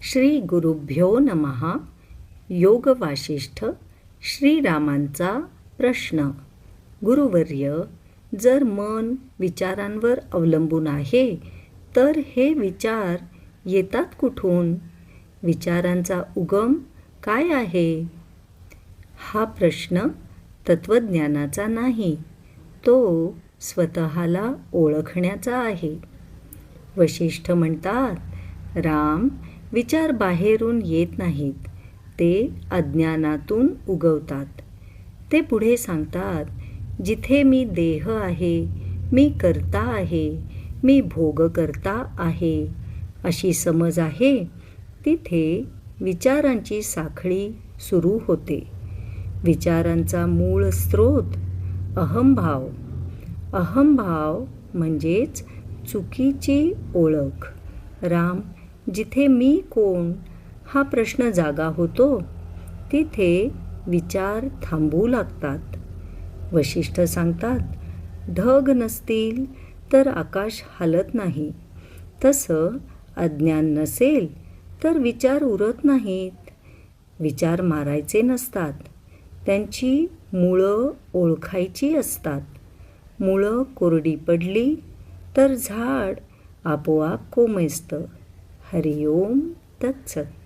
श्री गुरुभ्यो नमः. योग वासिष्ठ. श्रीरामांचा प्रश्न. गुरुवर्य, जर मन विचारांवर अवलंबून आहे तर हे विचार येतात कुठून? विचारांचा उगम काय आहे? हा प्रश्न तत्वज्ञानाचा नाही, तो स्वतःला ओळखण्याचा आहे. वशिष्ठ म्हणतात, राम, विचार बाहेरून येत नाहीत, ते अज्ञानातून उगवतात. ते पुढे सांगतात, जिथे मी देह आहे, मी कर्ता आहे, मी भोगकर्ता आहे, अशी समज आहे, तिथे विचारांची साखळी सुरू होते. विचारांचा मूळ स्रोत अहंभाव. अहंभाव म्हणजेच चुकीची ओळख. राम, जिथे मी कोण हा प्रश्न जागा होतो, तिथे विचार थांबू लागतात. वशिष्ठ सांगतात, ढग नसतील तर आकाश हलत नाही. तसं अज्ञान नसेल तर विचार उरत नाहीत. विचार मारायचे नसतात, त्यांची मुळं ओळखायची असतात. मुळं कोरडी पडली तर झाड आपोआप कोमेजतं. हरिओम तत्सत.